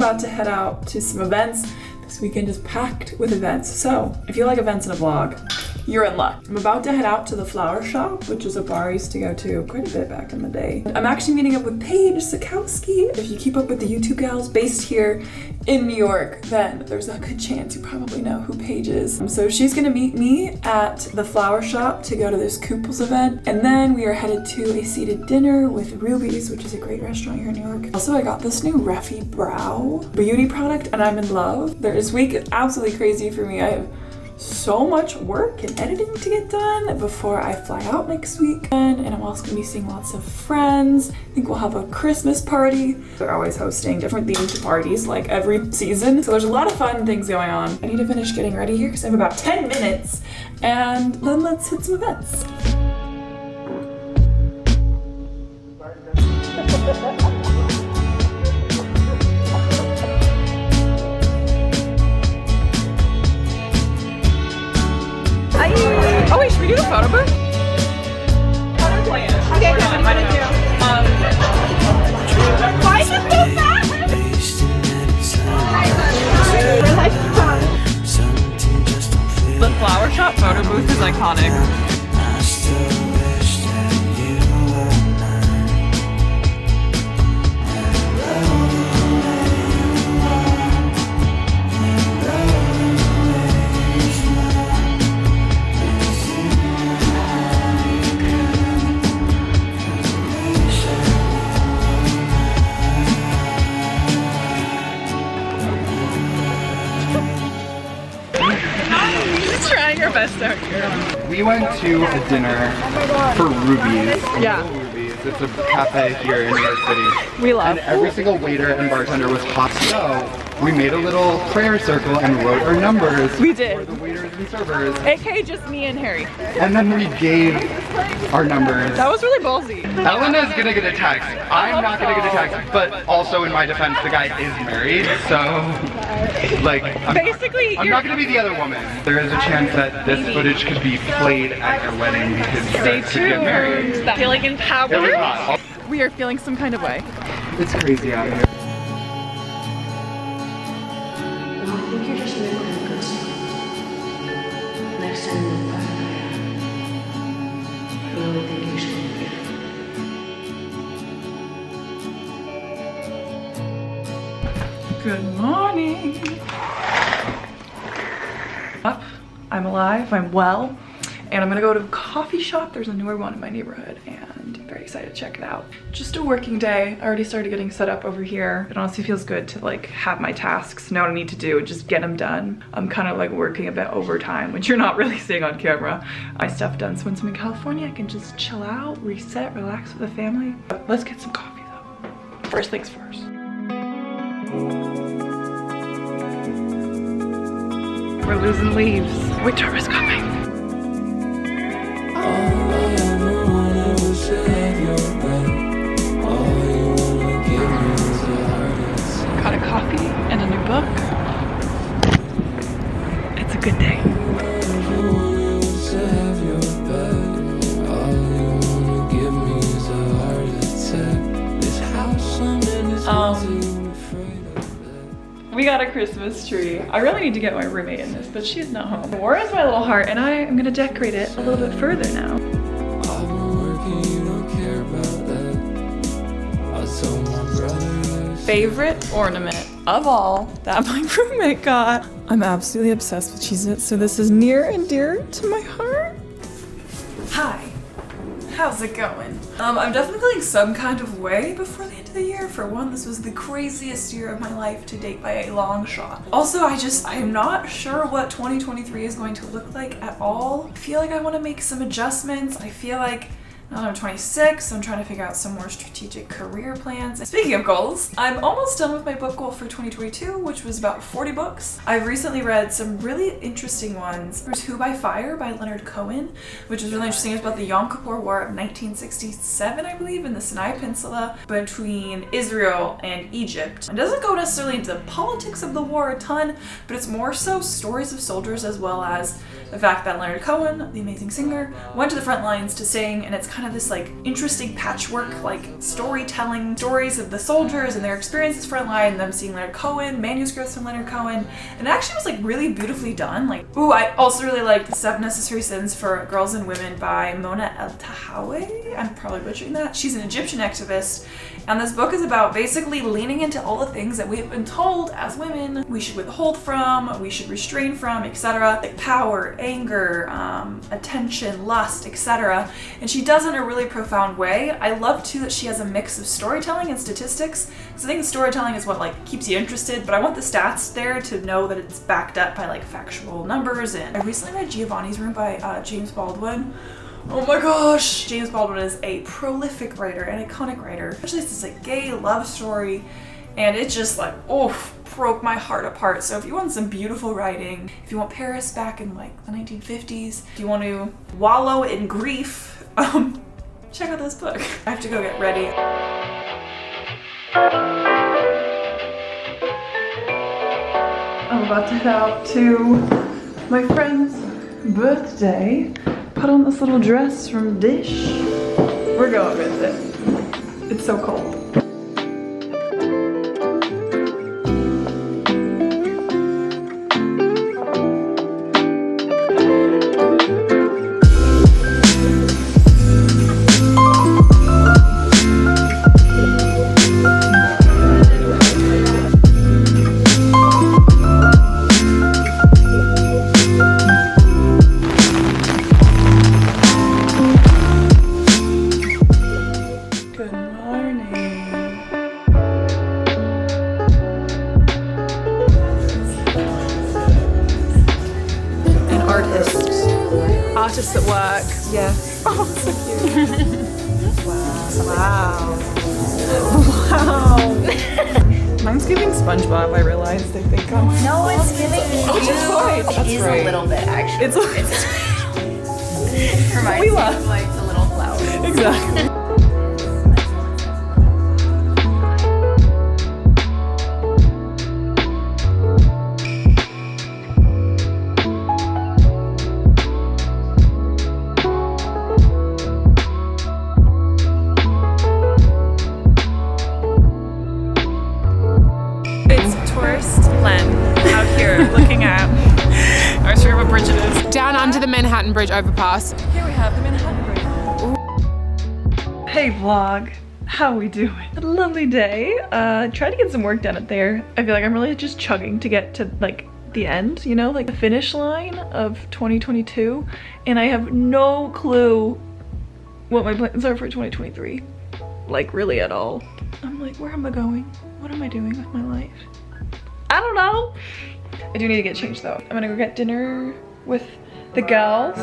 about to head out to some events. This weekend is packed with events. So if you like events in a vlog, you're in luck. I'm about to head out to the Flower Shop, which is a bar I used to go to quite a bit back in the day. I'm actually meeting up with Paige Sikowski. If you keep up with the YouTube gals based here in New York, then there's a good chance you probably know who Paige is. So she's gonna meet me at the Flower Shop to go to this Couples event. And then we are headed to a seated dinner with Ruby's, which is a great restaurant here in New York. Also, I got this new Reffy Brow beauty product and I'm in love. This week is absolutely crazy for me. I have so much work and editing to get done before I fly out next weekend, and I'm also gonna be seeing lots of friends. I think we'll have a Christmas party. They're always hosting different themed parties like every season, so there's a lot of fun things going on. I need to finish getting ready here because I have about 10 minutes, and then let's hit some events. Oh wait, should we do the photo booth? Photo plan. Okay, good. I'm gonna do. Why is it so fast? The Flower Shop photo booth is iconic. Trying our best out here. We went to a dinner for Ruby's. Yeah. Ruby's. It's a cafe here in New York City. We love. And every single waiter and bartender was hot. So we made a little prayer circle and wrote our numbers. We did. For the waiters and servers. AK just me and Harry. And then we gave our numbers. That was really ballsy. Elena's gonna get a text. I'm not gonna get a text. But also in my defense, the guy is married. So like, I'm not gonna be the other woman. There is a chance that this footage could be played at your wedding because you Stay guys could get married. tuned. Feeling empowered. It was hot. We are feeling some kind of way. It's crazy out here. No, I think you're just making a good son. Next time you look back, I really think you should look here. Good morning. Up, I'm alive, I'm well, and I'm gonna go to a coffee shop. There's a newer one in my neighborhood and I'm very excited to check it out. Just a working day. I already started getting set up over here. It honestly feels good to like have my tasks, know what I need to do, just get them done. I'm kind of like working a bit overtime, which you're not really seeing on camera. My stuff done, so once I'm in California, I can just chill out, reset, relax with the family. But let's get some coffee though. First things first. We're losing leaves. Winter is coming. Got a coffee and a new book. It's a good day. We got a Christmas tree. I really need to get my roommate in this, but she's not home. Where is my little heart? And I am gonna decorate it a little bit further now. Favorite ornament of all that my roommate got. I'm absolutely obsessed with Cheez-Its, so this is near and dear to my heart. Hi. How's it going? I'm definitely feeling some kind of way before the end of the year. For one, this was the craziest year of my life to date by a long shot. Also, I'm not sure what 2023 is going to look like at all. I feel like I want to make some adjustments. I feel like now that I'm 26, I'm trying to figure out some more strategic career plans. And speaking of goals, I'm almost done with my book goal for 2022, which was about 40 books. I've recently read some really interesting ones. There's Who by Fire by Leonard Cohen, which is really interesting. It's about the Yom Kippur War of 1967, I believe, in the Sinai Peninsula between Israel and Egypt. It doesn't go necessarily into the politics of the war a ton, but it's more so stories of soldiers, as well as the fact that Leonard Cohen, the amazing singer, went to the front lines to sing, and it's kind kind of this like interesting patchwork, like storytelling stories of the soldiers and their experiences frontline, them seeing Leonard Cohen, manuscripts from Leonard Cohen, and it actually was like really beautifully done. Like, ooh, I also really like The 7 Necessary Sins for Girls and Women by Mona El-Tahawy. I'm probably butchering that. She's an Egyptian activist, and this book is about basically leaning into all the things that we have been told as women we should withhold from, we should restrain from, etc. Like power, anger, attention, lust, etc. And she does it in a really profound way. I love too that she has a mix of storytelling and statistics, because I think the storytelling is what like keeps you interested, but I want the stats there to know that it's backed up by like factual numbers. And I recently read Giovanni's Room by James Baldwin. Oh my gosh! James Baldwin is a prolific writer, an iconic writer. Especially this like gay love story, and it just like, oh, broke my heart apart. So if you want some beautiful writing, if you want Paris back in like the 1950s, if you want to wallow in grief, check out this book. I have to go get ready. I'm about to head out to my friend's birthday. Put on this little dress from Dish. We're going with it. It's so cold. Artists at work. Yes. Oh, so cute. Wow. Wow. Mine's giving SpongeBob, I realized. I think I'm... No, it's giving That's it is right. a little bit actually. It's reminds me of like the little flowers. Exactly. Looking at our sort of a bridge it is. Down under the Manhattan Bridge overpass. Here we have the Manhattan Bridge. Ooh. Hey vlog, how we doing? A lovely day. Tried to get some work done up there. I feel like I'm really just chugging to get to like the end, you know, like the finish line of 2022, and I have no clue what my plans are for 2023, like really at all. I'm like, where am I going? What am I doing with my life? I don't know. I do need to get changed though. I'm gonna go get dinner with the gals.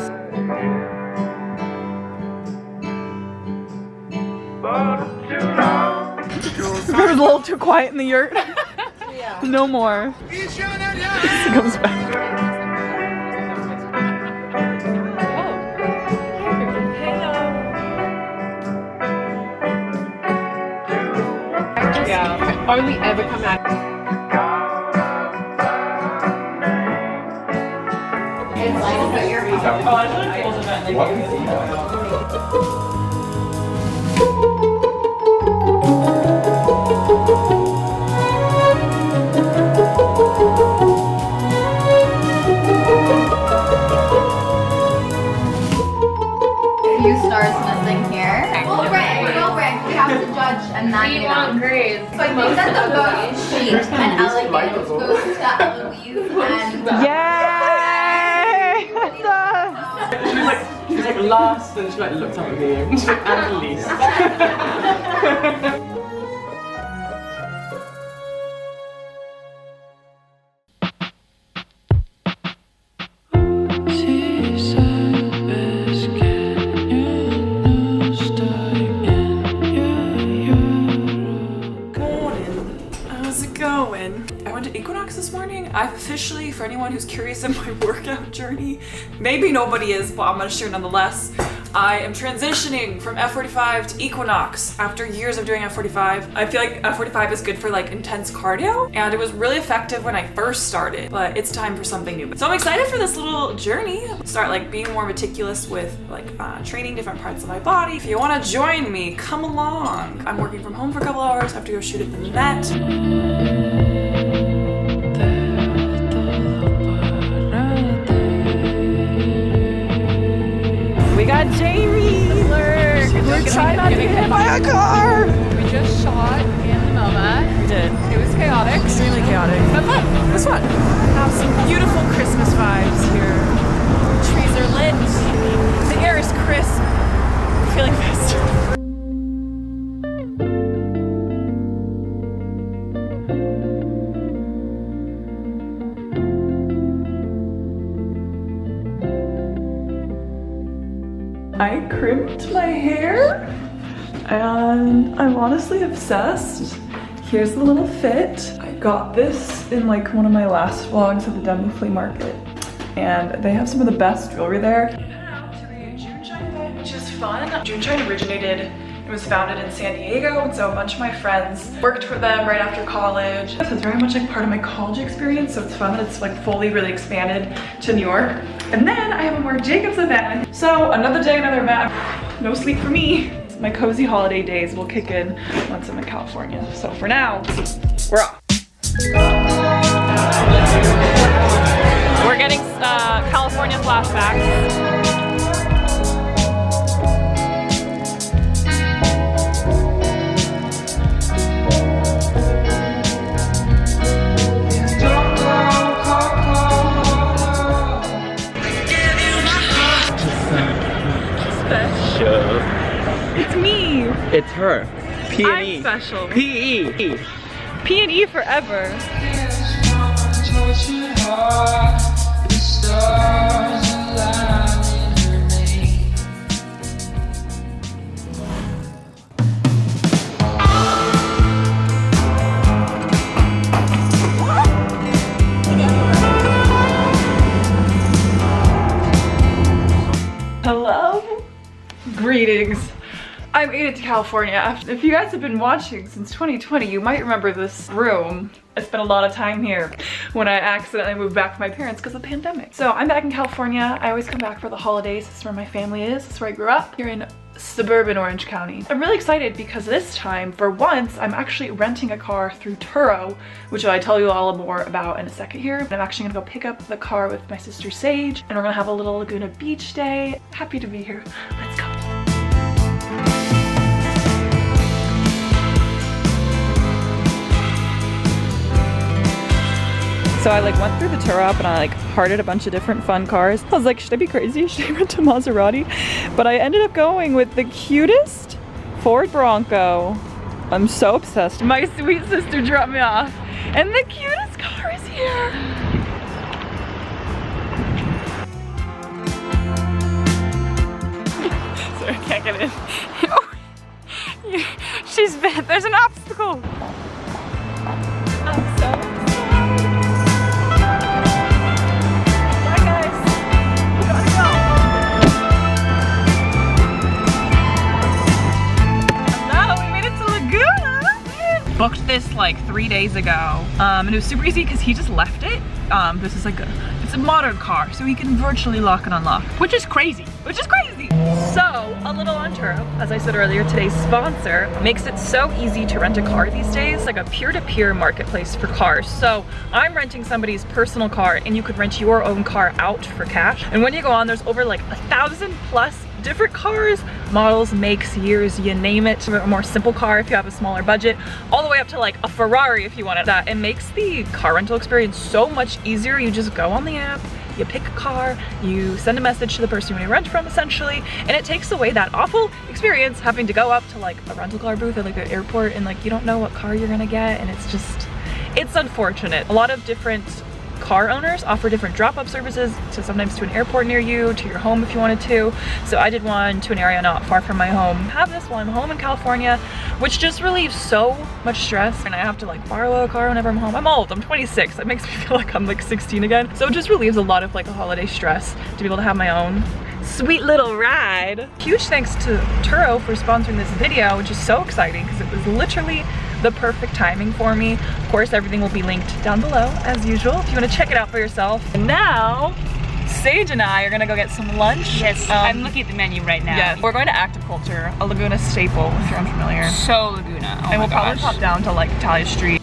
It was a little too quiet in the yurt. Yeah. No more. He comes back. Yeah. Only ever come out. Few stars missing here. We'll rank. We have to judge and then you know. Grades. So I think that the book Chic and Elegant goes to Eloise and Yay! She's like last, and she like looked up at me and she's like, and least. this morning. I've officially, for anyone who's curious in my workout journey, maybe nobody is, but I'm gonna share nonetheless. I am transitioning from F45 to Equinox after years of doing F45. I feel like F45 is good for like intense cardio, and it was really effective when I first started, but it's time for something new. So I'm excited for this little journey. Start like being more meticulous with like training different parts of my body. If you want to join me, come along. I'm working from home for a couple hours. I have to go shoot at the Met. We got Jamie! We're trying not to get hit by a car! We just shot in the MoMA. We did. It was chaotic. Extremely chaotic. But fun. It was fun. Have some beautiful Christmas vibes here. Trees are lit. The air is crisp. I'm feeling festive. I crimped my hair and I'm honestly obsessed. Here's the little fit. I got this in like one of my last vlogs at the Denver flea market, and they have some of the best jewelry there. I went out to the Juneshine event, which is fun. Juneshine originated, it was founded in San Diego, and so a bunch of my friends worked for them right after college. So it's very much like part of my college experience, so it's fun that it's like fully really expanded to New York. And then I have a Marc Jacobs event. So another day, another event. No sleep for me. My cozy holiday days will kick in once I'm in California. So for now, we're off. We're getting California flashbacks. It's me. It's her. P&E. I'm special. P.E. P&E forever. Hello. Greetings. I made it to California. If you guys have been watching since 2020, you might remember this room. I spent a lot of time here when I accidentally moved back with my parents because of the pandemic. So I'm back in California. I always come back for the holidays. This is where my family is. This is where I grew up, here in suburban Orange County. I'm really excited because this time, for once, I'm actually renting a car through Turo, which I'll tell you all more about in a second here. I'm actually gonna go pick up the car with my sister Sage, and we're gonna have a little Laguna Beach day. Happy to be here. Let's go. So I like went through the Turo app and I like hearted a bunch of different fun cars. I was like, should I be crazy? Should I rent a Maserati? But I ended up going with the cutest Ford Bronco. I'm so obsessed. My sweet sister dropped me off and the cutest car is here. Sorry, I can't get in. Oh, there's an obstacle. I'm so excited. Booked this like 3 days ago, and it was super easy because he just left it. This is like it's a modern car, so he can virtually lock and unlock, which is crazy. So a little on Turo, as I said earlier, today's sponsor makes it so easy to rent a car these days, like a peer-to-peer marketplace for cars. So I'm renting somebody's personal car, and you could rent your own car out for cash. And when you go on, there's over like 1,000+ different cars, models, makes, years, you name it. A more simple car if you have a smaller budget, all the way up to like a Ferrari if you wanted that. It makes the car rental experience so much easier. You just go on the app, you pick a car, you send a message to the person you want to rent from essentially, and it takes away that awful experience having to go up to like a rental car booth at like an airport and like you don't know what car you're gonna get, and it's unfortunate. A lot of different car owners offer different drop-up services to sometimes to an airport near you, to your home if you wanted to. So I did one to an area not far from my home. I have this one home in California, which just relieves so much stress, and I have to like borrow a car whenever I'm home. I'm old, I'm 26. That makes me feel like I'm like 16 again. So it just relieves a lot of like a holiday stress to be able to have my own sweet little ride. Huge thanks to Turo for sponsoring this video, which is so exciting because it was literally the perfect timing for me. Of course, everything will be linked down below as usual if you want to check it out for yourself. And now, Sage and I are gonna go get some lunch. Yes, I'm looking at the menu right now. Yes, we're going to Acticulture, a Laguna staple if you're unfamiliar. So Laguna. And we'll probably pop down to like Talia Street.